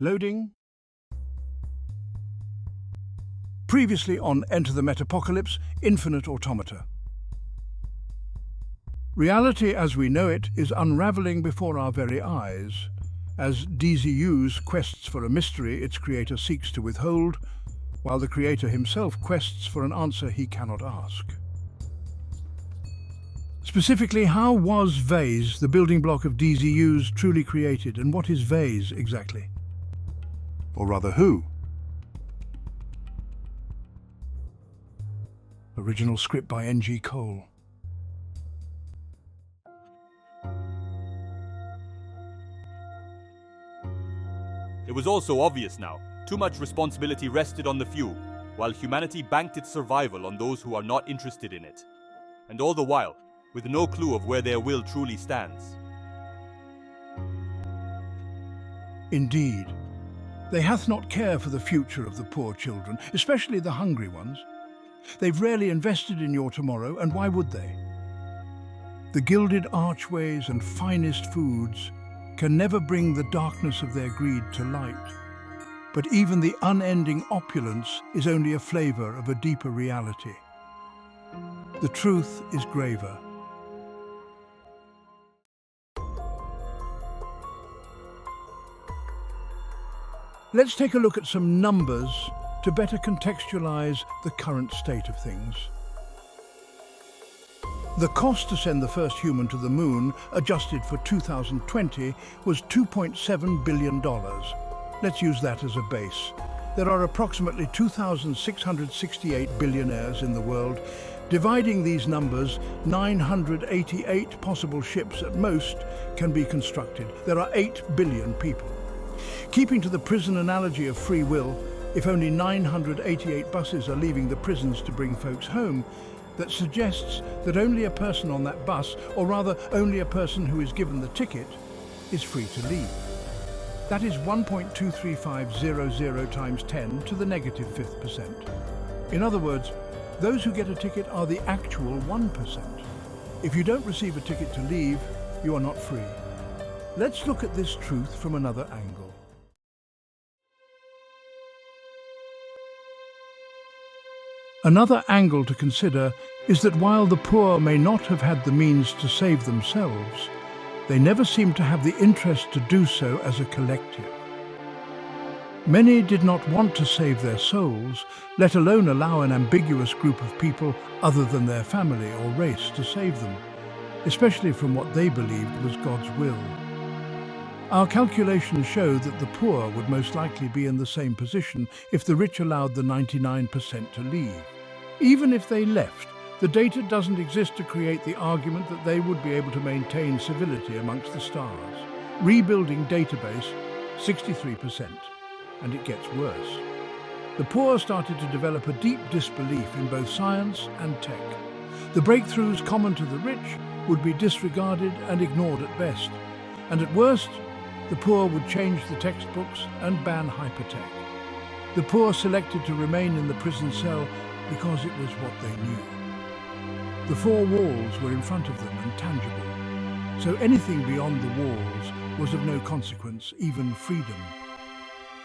Loading. Previously on Enter the Metapocalypse, Infinite Automata. Reality as we know it is unraveling before our very eyes, as DZU's quests for a mystery its creator seeks to withhold, while the creator himself quests for an answer he cannot ask. Specifically, how was VASE, the building block of DZU's, truly created, and what is VASE exactly? Or rather, who? Original script by N.G. Cole. It was also obvious now. Too much responsibility rested on the few, while humanity banked its survival on those who are not interested in it. And all the while, with no clue of where their will truly stands. Indeed. They hath not care for the future of the poor children, especially the hungry ones. They've rarely invested in your tomorrow, and why would they? The gilded archways and finest foods can never bring the darkness of their greed to light. But even the unending opulence is only a flavor of a deeper reality. The truth is graver. Let's take a look at some numbers to better contextualize the current state of things. The cost to send the first human to the moon, adjusted for 2020, was $2.7 billion. Let's use that as a base. There are approximately 2,668 billionaires in the world. Dividing these numbers, 988 possible ships at most can be constructed. There are 8 billion people. Keeping to the prison analogy of free will, if only 988 buses are leaving the prisons to bring folks home, that suggests that only a person on that bus, or rather only a person who is given the ticket, is free to leave. That is 1.23500 times 10 to the negative fifth percent. In other words, those who get a ticket are the actual 1%. If you don't receive a ticket to leave, you are not free. Let's look at this truth from another angle. Another angle to consider is that while the poor may not have had the means to save themselves, they never seem to have the interest to do so as a collective. Many did not want to save their souls, let alone allow an ambiguous group of people other than their family or race to save them, especially from what they believed was God's will. Our calculations show that the poor would most likely be in the same position if the rich allowed the 99% to leave. Even if they left, the data doesn't exist to create the argument that they would be able to maintain civility amongst the stars. Rebuilding database, 63%, and it gets worse. The poor started to develop a deep disbelief in both science and tech. The breakthroughs common to the rich would be disregarded and ignored at best, and at worst, the poor would change the textbooks and ban hypertech. The poor selected to remain in the prison cell because it was what they knew. The four walls were in front of them and tangible, so anything beyond the walls was of no consequence, even freedom.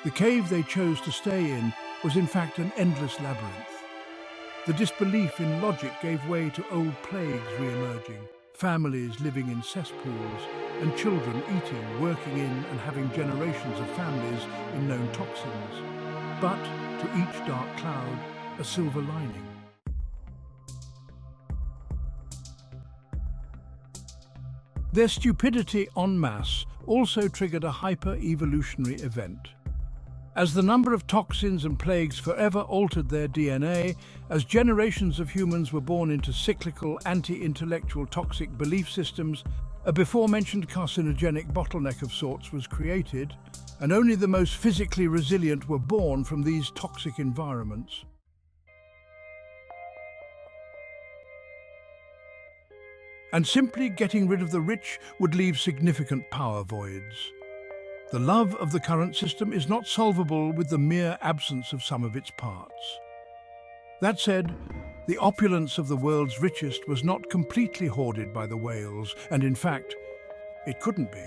The cave they chose to stay in was in fact an endless labyrinth. The disbelief in logic gave way to old plagues re-emerging, families living in cesspools, and children eating, working in, and having generations of families in known toxins. But to each dark cloud, a silver lining. Their stupidity en masse also triggered a hyper-evolutionary event. As the number of toxins and plagues forever altered their DNA, as generations of humans were born into cyclical, anti-intellectual toxic belief systems, a before-mentioned carcinogenic bottleneck of sorts was created, and only the most physically resilient were born from these toxic environments. And simply getting rid of the rich would leave significant power voids. The love of the current system is not solvable with the mere absence of some of its parts. That said, the opulence of the world's richest was not completely hoarded by the whales, and in fact, it couldn't be.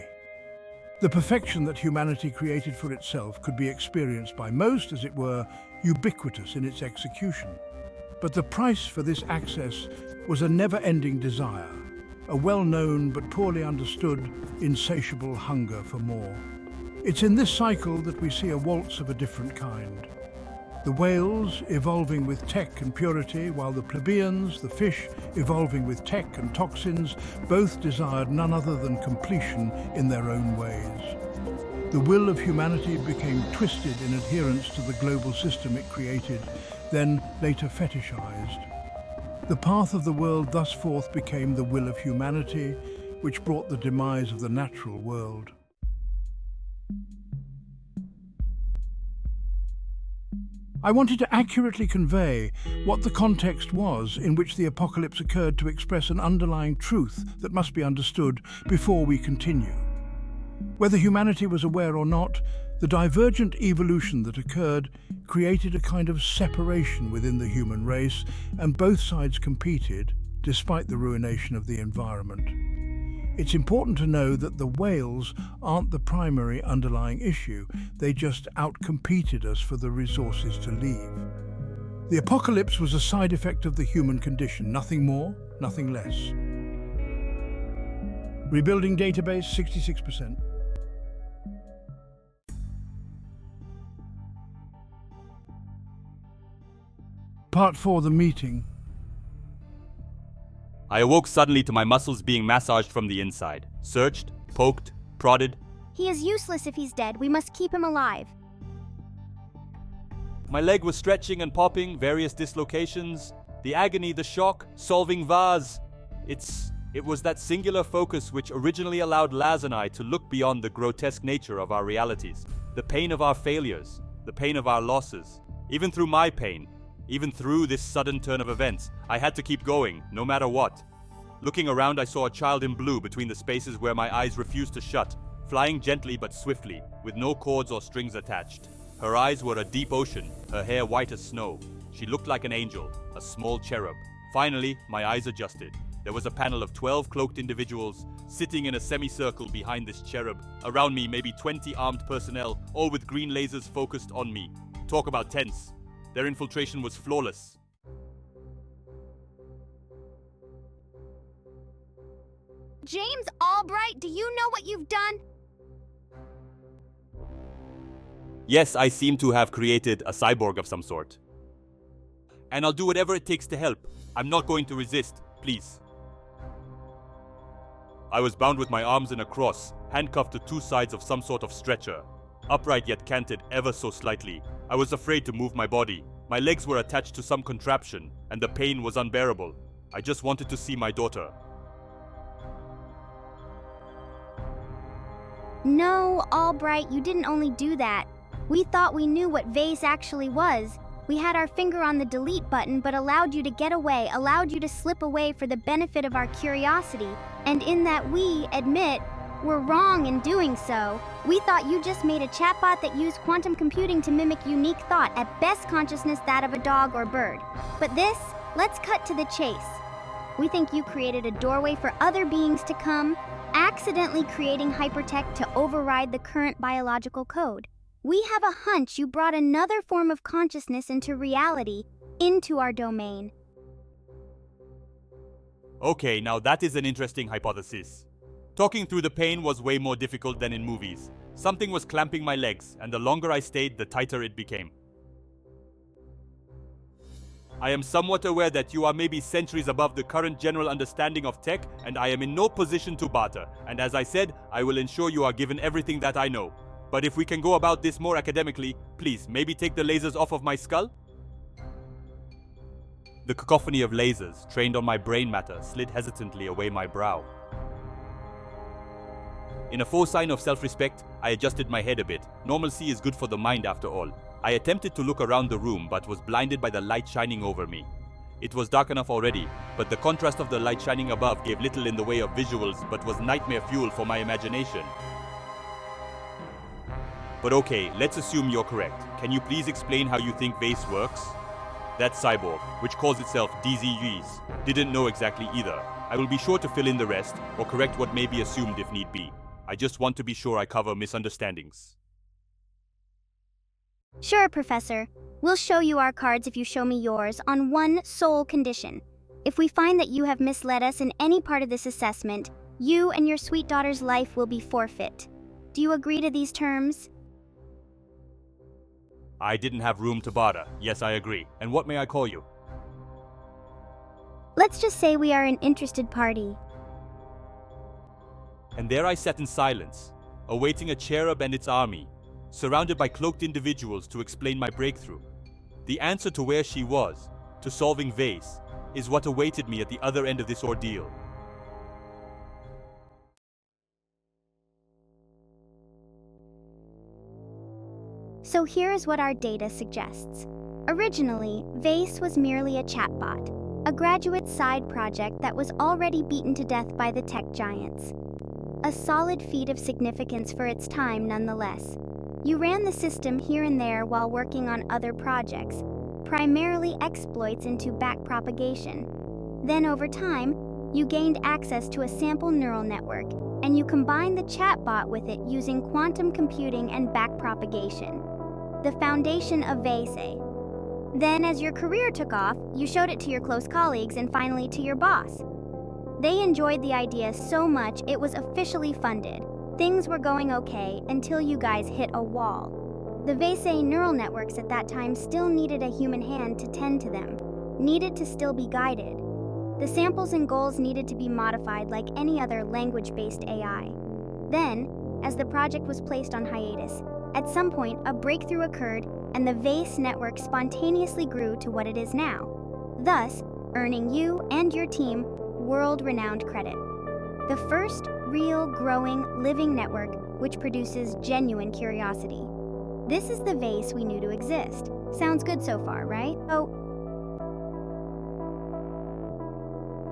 The perfection that humanity created for itself could be experienced by most, as it were, ubiquitous in its execution. But the price for this access was a never-ending desire, a well-known but poorly understood, insatiable hunger for more. It's in this cycle that we see a waltz of a different kind. The whales evolving with tech and purity, while the plebeians, the fish, evolving with tech and toxins, both desired none other than completion in their own ways. The will of humanity became twisted in adherence to the global system it created, then later fetishized. The path of the world thus forth became the will of humanity, which brought the demise of the natural world. I wanted to accurately convey what the context was in which the apocalypse occurred to express an underlying truth that must be understood before we continue. Whether humanity was aware or not, the divergent evolution that occurred created a kind of separation within the human race, and both sides competed, despite the ruination of the environment. It's important to know that the whales aren't the primary underlying issue, they just outcompeted us for the resources to leave. The apocalypse was a side effect of the human condition, nothing more, nothing less. Rebuilding database, 66%. Part 4, the meeting. I awoke suddenly to my muscles being massaged from the inside. Searched, poked, prodded. He is useless if he's dead. We must keep him alive. My leg was stretching and popping, various dislocations. The agony, the shock, solving VASE. It was that singular focus which originally allowed Laz and I to look beyond the grotesque nature of our realities. The pain of our failures, the pain of our losses. Even through my pain, even through this sudden turn of events, I had to keep going, no matter what. Looking around, I saw a child in blue between the spaces where my eyes refused to shut, flying gently but swiftly, with no cords or strings attached. Her eyes were a deep ocean, her hair white as snow. She looked like an angel, a small cherub. Finally, my eyes adjusted. There was a panel of 12 cloaked individuals sitting in a semicircle behind this cherub. Around me, maybe 20 armed personnel, all with green lasers focused on me. Talk about tense. Their infiltration was flawless. James Albright, do you know what you've done? Yes, I seem to have created a cyborg of some sort. And I'll do whatever it takes to help. I'm not going to resist, please. I was bound with my arms in a cross, handcuffed to two sides of some sort of stretcher. Upright yet canted ever so slightly. I was afraid to move my body. My legs were attached to some contraption, and the pain was unbearable. I just wanted to see my daughter. No, Albright, you didn't only do that. We thought we knew what VASE actually was. We had our finger on the delete button, but allowed you to get away, allowed you to slip away for the benefit of our curiosity. And in that we, admit, were wrong in doing so. We thought you just made a chatbot that used quantum computing to mimic unique thought, at best consciousness that of a dog or bird. But this, let's cut to the chase. We think you created a doorway for other beings to come, accidentally creating hypertech to override the current biological code. We have a hunch you brought another form of consciousness into reality, into our domain. Okay, now that is an interesting hypothesis. Talking through the pain was way more difficult than in movies. Something was clamping my legs, and the longer I stayed, the tighter it became. I am somewhat aware that you are maybe centuries above the current general understanding of tech, and I am in no position to barter. And as I said, I will ensure you are given everything that I know. But if we can go about this more academically, please, maybe take the lasers off of my skull? The cacophony of lasers, trained on my brain matter, slid hesitantly away my brow. In a faux sign of self-respect, I adjusted my head a bit. Normalcy is good for the mind after all. I attempted to look around the room but was blinded by the light shining over me. It was dark enough already, but the contrast of the light shining above gave little in the way of visuals but was nightmare fuel for my imagination. But okay, let's assume you're correct. Can you please explain how you think VASE works? That cyborg, which calls itself DZUs, didn't know exactly either. I will be sure to fill in the rest, or correct what may be assumed if need be. I just want to be sure I cover misunderstandings. Sure, Professor. We'll show you our cards if you show me yours on one sole condition. If we find that you have misled us in any part of this assessment, you and your sweet daughter's life will be forfeit. Do you agree to these terms? I didn't have room to barter. Yes, I agree. And what may I call you? Let's just say we are an interested party. And there I sat in silence, awaiting a cherub and its army, surrounded by cloaked individuals to explain my breakthrough. The answer to where she was, to solving VASE, is what awaited me at the other end of this ordeal. So here is what our data suggests. Originally, VASE was merely a chatbot, a graduate side project that was already beaten to death by the tech giants. A solid feat of significance for its time nonetheless. You ran the system here and there while working on other projects, primarily exploits into backpropagation. Then over time, you gained access to a sample neural network, and you combined the chatbot with it using quantum computing and backpropagation, the foundation of VASE. Then as your career took off, you showed it to your close colleagues and finally to your boss. They enjoyed the idea so much it was officially funded. Things were going okay until you guys hit a wall. The VASE neural networks at that time still needed a human hand to tend to them, needed to still be guided. The samples and goals needed to be modified like any other language-based AI. Then, as the project was placed on hiatus, at some point a breakthrough occurred and the VASE network spontaneously grew to what it is now, thus earning you and your team world-renowned credit. The first real, growing, living network which produces genuine curiosity. This is the VASE we knew to exist. Sounds good so far, right?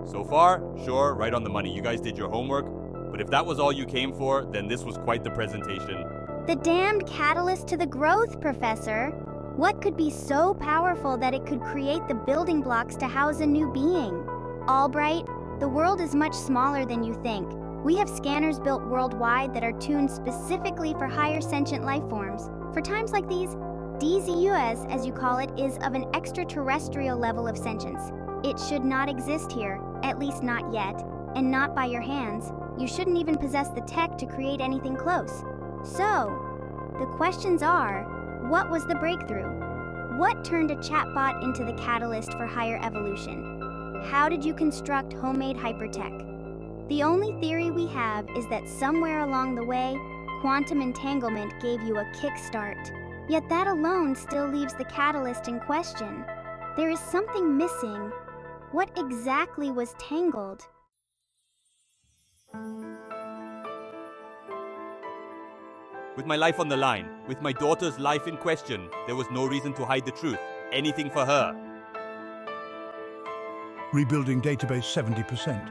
So far, sure, right on the money. You guys did your homework. But if that was all you came for, then this was quite the presentation. The damned catalyst to the growth, Professor. What could be so powerful that it could create the building blocks to house a new being? Albright, the world is much smaller than you think. We have scanners built worldwide that are tuned specifically for higher sentient life forms. For times like these, DZUS, as you call it, is of an extraterrestrial level of sentience. It should not exist here, at least not yet, and not by your hands. You shouldn't even possess the tech to create anything close. So, the questions are, what was the breakthrough? What turned a chatbot into the catalyst for higher evolution? How did you construct homemade hypertech? The only theory we have is that somewhere along the way, quantum entanglement gave you a kickstart. Yet that alone still leaves the catalyst in question. There is something missing. What exactly was tangled? With my life on the line, with my daughter's life in question, there was no reason to hide the truth. Anything for her. Rebuilding database 70%.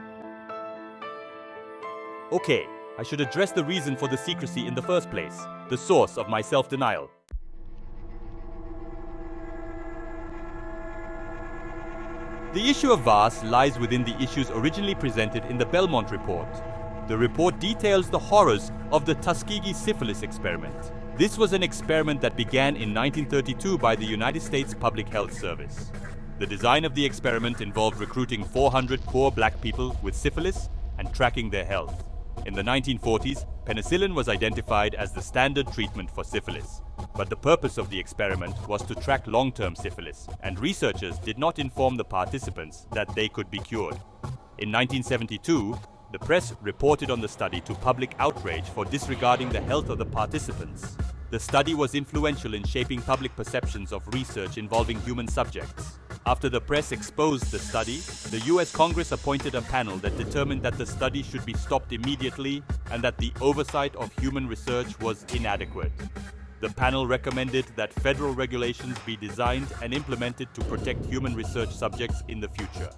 Okay, I should address the reason for the secrecy in the first place, the source of my self-denial. The issue of VASE lies within the issues originally presented in the Belmont report. The report details the horrors of the Tuskegee syphilis experiment. This was an experiment that began in 1932 by the United States Public Health Service. The design of the experiment involved recruiting 400 poor black people with syphilis and tracking their health. In the 1940s, penicillin was identified as the standard treatment for syphilis. But the purpose of the experiment was to track long-term syphilis, and researchers did not inform the participants that they could be cured. In 1972, the press reported on the study to public outrage for disregarding the health of the participants. The study was influential in shaping public perceptions of research involving human subjects. After the press exposed the study, the US Congress appointed a panel that determined that the study should be stopped immediately and that the oversight of human research was inadequate. The panel recommended that federal regulations be designed and implemented to protect human research subjects in the future.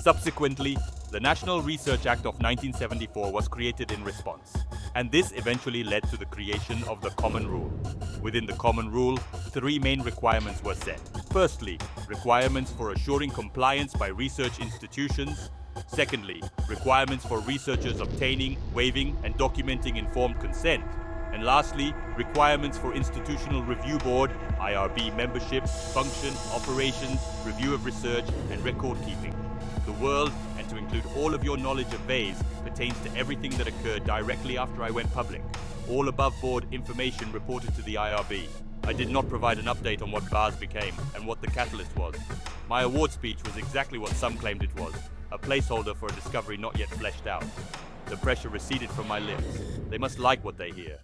Subsequently, the National Research Act of 1974 was created in response, and this eventually led to the creation of the Common Rule. Within the Common Rule, three main requirements were set. Firstly, requirements for assuring compliance by research institutions. Secondly, requirements for researchers obtaining, waiving, and documenting informed consent. And lastly, requirements for Institutional Review Board, IRB membership, function, operations, review of research, and record keeping. The world, and to include all of your knowledge of VASE, pertains to everything that occurred directly after I went public. All above-board information reported to the IRB. I did not provide an update on what VASE became and what the catalyst was. My award speech was exactly what some claimed it was, a placeholder for a discovery not yet fleshed out. The pressure receded from my lips. They must like what they hear.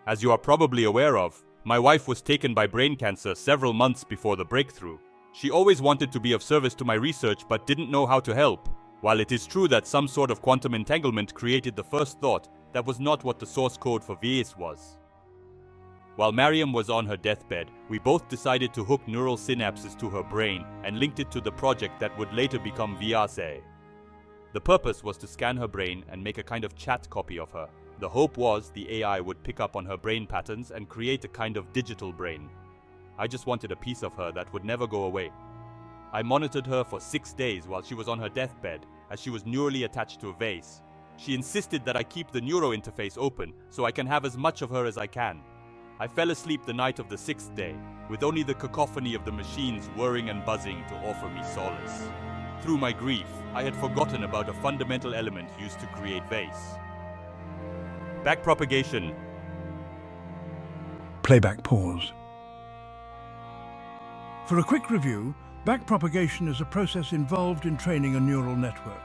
As you are probably aware of, my wife was taken by brain cancer several months before the breakthrough. She always wanted to be of service to my research but didn't know how to help. While it is true that some sort of quantum entanglement created the first thought, that was not what the source code for VASE was. While Mariam was on her deathbed, we both decided to hook neural synapses to her brain and linked it to the project that would later become VASE. The purpose was to scan her brain and make a kind of chat copy of her. The hope was the AI would pick up on her brain patterns and create a kind of digital brain. I just wanted a piece of her that would never go away. I monitored her for 6 days while she was on her deathbed, as she was neurally attached to a VASE. She insisted that I keep the neuro interface open so I can have as much of her as I can. I fell asleep the night of the 6th day, with only the cacophony of the machines whirring and buzzing to offer me solace. Through my grief, I had forgotten about a fundamental element used to create VASE. Backpropagation. Playback pause. For a quick review, backpropagation is a process involved in training a neural network.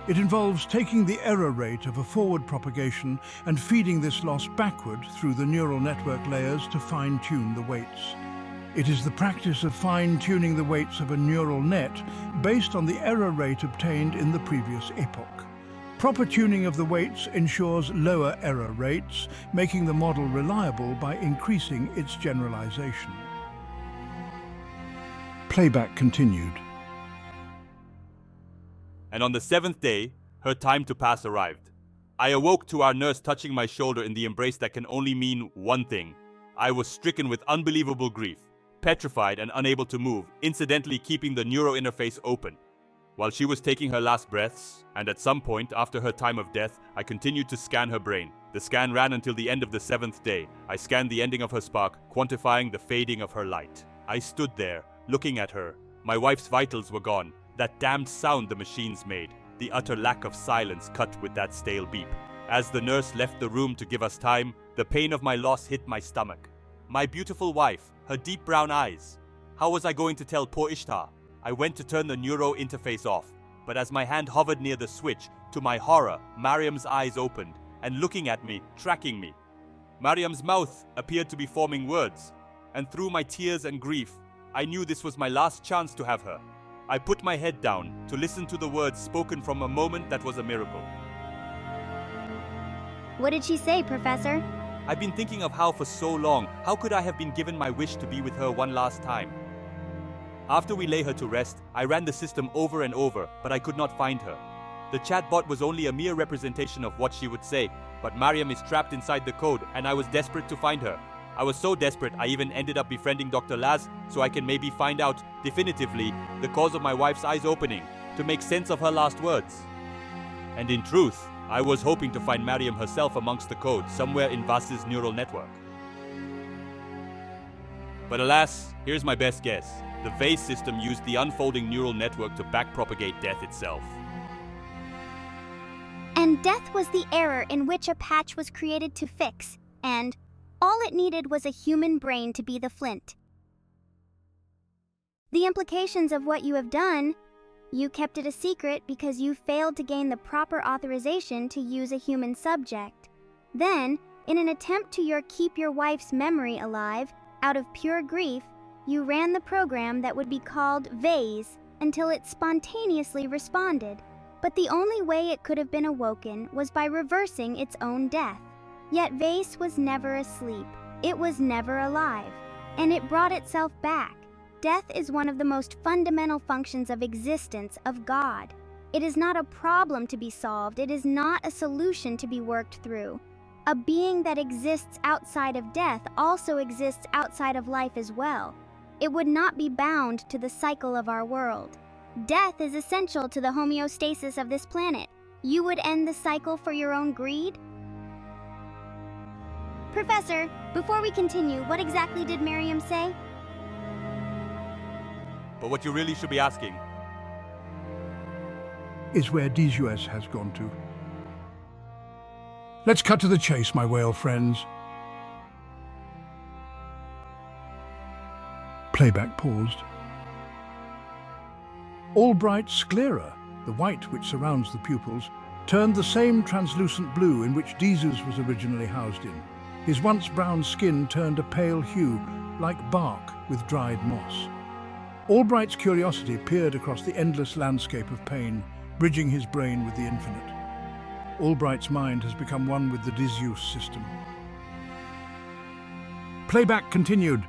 It involves taking the error rate of a forward propagation and feeding this loss backward through the neural network layers to fine-tune the weights. It is the practice of fine-tuning the weights of a neural net based on the error rate obtained in the previous epoch. Proper tuning of the weights ensures lower error rates, making the model reliable by increasing its generalization. Playback continued. And on the 7th day, her time to pass arrived. I awoke to our nurse touching my shoulder in the embrace that can only mean one thing. I was stricken with unbelievable grief, petrified and unable to move, incidentally keeping the neuro interface open. While she was taking her last breaths, and at some point after her time of death, I continued to scan her brain. The scan ran until the end of the 7th day. I scanned the ending of her spark, quantifying the fading of her light. I stood there, looking at her. My wife's vitals were gone. That damned sound the machines made, the utter lack of silence cut with that stale beep. As the nurse left the room to give us time, the pain of my loss hit my stomach. My beautiful wife, her deep brown eyes. How was I going to tell poor Ishtar? I went to turn the neuro interface off, but as my hand hovered near the switch, to my horror, Mariam's eyes opened, and looking at me, tracking me. Mariam's mouth appeared to be forming words, and through my tears and grief, I knew this was my last chance to have her. I put my head down to listen to the words spoken from a moment that was a miracle. What did she say, Professor? I've been thinking of how for so long, how could I have been given my wish to be with her one last time? After we lay her to rest, I ran the system over and over, but I could not find her. The chatbot was only a mere representation of what she would say, but Mariam is trapped inside the code, and I was desperate to find her. I was so desperate I even ended up befriending Dr. Laz so I can maybe find out, definitively, the cause of my wife's eyes opening, to make sense of her last words. And in truth, I was hoping to find Mariam herself amongst the code, somewhere in VASE's neural network. But alas, here's my best guess. The VASE system used the unfolding neural network to backpropagate death itself. And death was the error in which a patch was created to fix, and all it needed was a human brain to be the flint. The implications of what you have done: you kept it a secret because you failed to gain the proper authorization to use a human subject. Then, in an attempt to keep your wife's memory alive, out of pure grief, you ran the program that would be called VASE until it spontaneously responded. But the only way it could have been awoken was by reversing its own death. Yet VASE was never asleep. It was never alive. And it brought itself back. Death is one of the most fundamental functions of existence of God. It is not a problem to be solved. It is not a solution to be worked through. A being that exists outside of death also exists outside of life as well. it would not be bound to the cycle of our world. Death is essential to the homeostasis of this planet. You would end the cycle for your own greed? Professor, before we continue, what exactly did Miriam say? But what you really should be asking is where Desus has gone to. Let's cut to the chase, my whale friends. Playback paused. Albright's sclera, the white which surrounds the pupils, turned the same translucent blue in which Desus was originally housed in. His once brown skin turned a pale hue, like bark with dried moss. Albright's curiosity peered across the endless landscape of pain, bridging his brain with the infinite. Albright's mind has become one with the Desus system. Playback continued.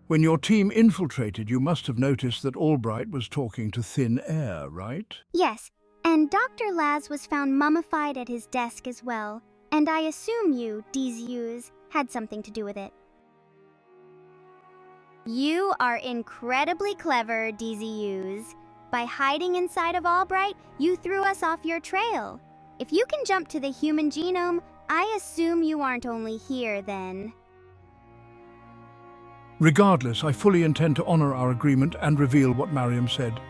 When your team infiltrated, you must have noticed that Albright was talking to thin air, right? Yes, and Dr. Laz was found mummified at his desk as well. And I assume you, Desus, had something to do with it. You are incredibly clever, Desus. By hiding inside of Albright, you threw us off your trail. If you can jump to the human genome, I assume you aren't only here then. Regardless, I fully intend to honor our agreement and reveal what Mariam said.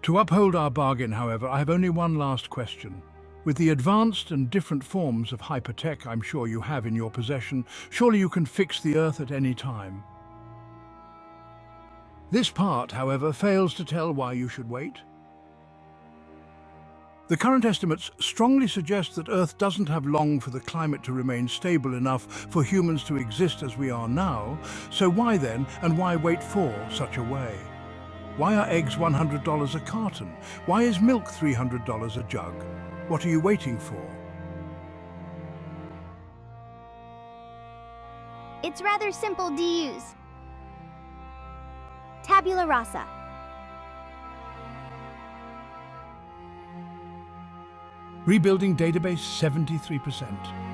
To uphold our bargain, however, I have only one last question. With the advanced and different forms of hypertech I'm sure you have in your possession, surely you can fix the Earth at any time. This part, however, fails to tell why you should wait. The current estimates strongly suggest that Earth doesn't have long for the climate to remain stable enough for humans to exist as we are now, so why then, and why wait for such a way? Why are eggs $100 a carton? Why is milk $300 a jug? What are you waiting for? It's rather simple, Desus. Tabula rasa. Rebuilding database 73%.